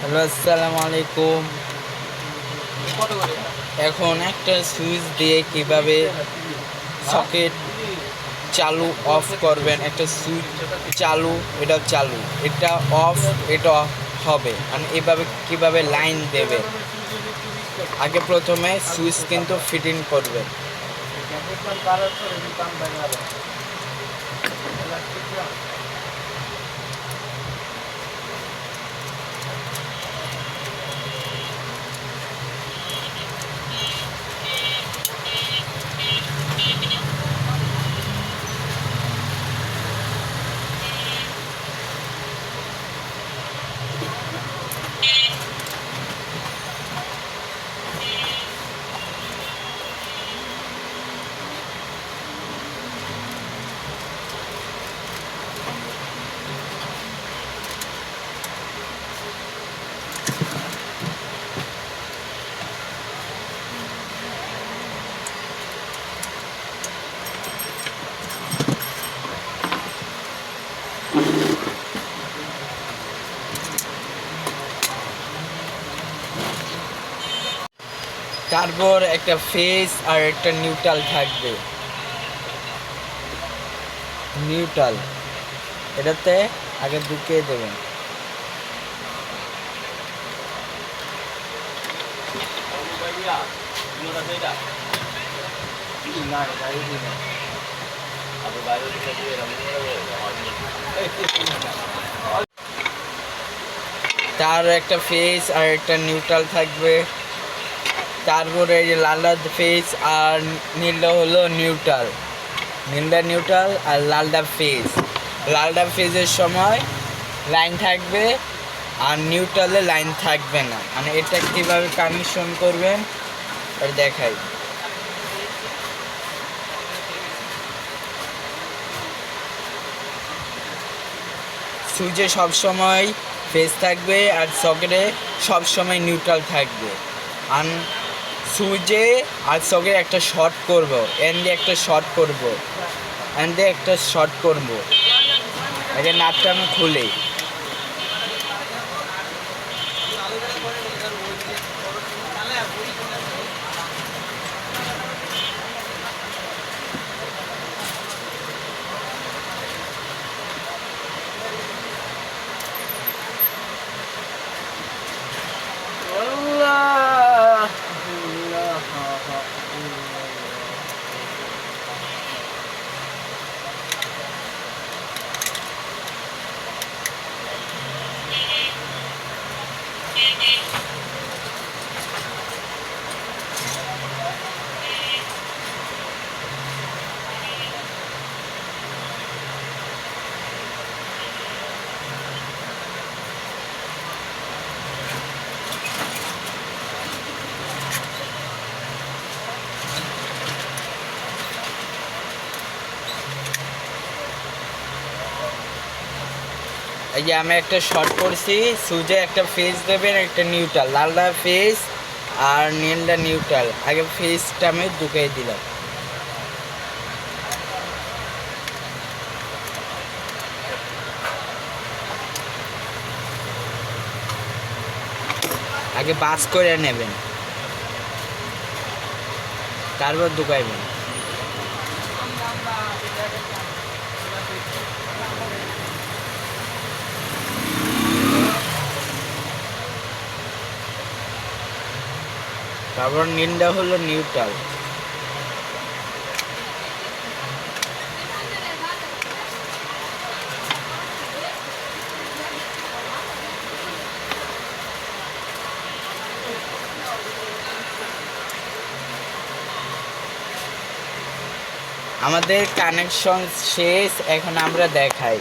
Hello, আসসালামু আলাইকুম। এখন একটা সুইচ দিয়ে কিভাবে সকেট চালু অফ করবেন। একটা সুইচ চালু, এটা চালু, এটা অফ, এটা হবে। আর এভাবে কিভাবে লাইন দেবে। আগে প্রথমে সুইচ কিন্তু ফিটিং করবেন। তারপর একটা ফেস আর একটা নিউট্রাল থাকবে। নিউট্রাল এটাতে আগে ঢুকিয়ে দেবেন। তার একটা ফেস আর একটা নিউট্রাল থাকবে। তারপরে এই যে লালদা ফেস আর নীলটা হলো নিউট্রাল। নীলদা নিউট্রাল আর লালদা ফেস। লালদা ফেজের সময় লাইন থাকবে আর নিউট্রালে লাইন থাকবে না। মানে এটা কীভাবে কানেকশন করবেন এটা দেখাই। সুইচে সবসময় ফেস থাকবে আর সকেটে সবসময় নিউট্রাল থাকবে। আর সুইচে আর সকেটে একটা শর্ট করব, এন দিয়ে একটা শর্ট করব, এন দিয়ে একটা শর্ট করব। আগে নাটটা আমি খুলি। এই যে আমি একটা শর্ট করছি। সুইচে একটা ফেস দেবেন, একটা নিউট্রাল। লালদা ফেস আর নীলদা নিউট্রাল। আগে ফেসটা আমি ঢুকিয়ে দিলাম। আগে বাস করে নেবেন, তারপর ঢুকাইবেন। তারপর নীলটা হলো নিউট্রাল। আমাদের কানেকশন শেষ। এখন আমরা দেখাই।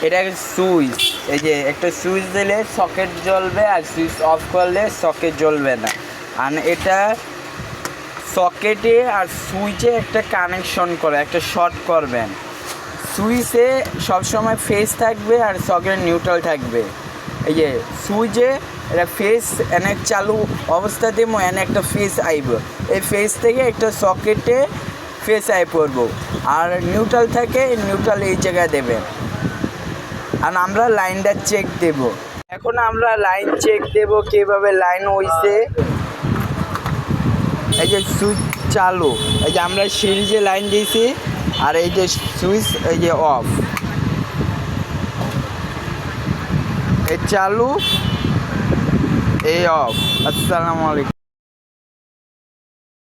এটা সুইচ। এই যে একটা সুইচ দিলে সকেট জ্বলবে আর সুইচ অফ করলে সকেট জ্বলবে না। আর এটা সকেটে আর সুইচে একটা কানেকশন করে একটা শর্ট করবেন। সুইচে সবসময় ফেস থাকবে আর সকেট নিউট্রাল থাকবে। এই যে সুইচে এটা ফেস এনে চালু অবস্থা দিব, এনে একটা ফেস আইব। এই ফেস থেকে একটা সকেটে ফেস আই পড়বো। আর নিউট্রাল থাকে, নিউট্রাল এই জায়গায় দেবেন। আর আমরা লাইনটা চেক দেব। এখন আমরা লাইন চেক দেব কিভাবে লাইন হইছে। এই যে সুইচ চালু, এই যে আমরা সিরিজে লাইন দিয়েছি, আর এই যে সুইচ এই যে অফ, এই চালু এই অফ। আসসালামু আলাইকুম।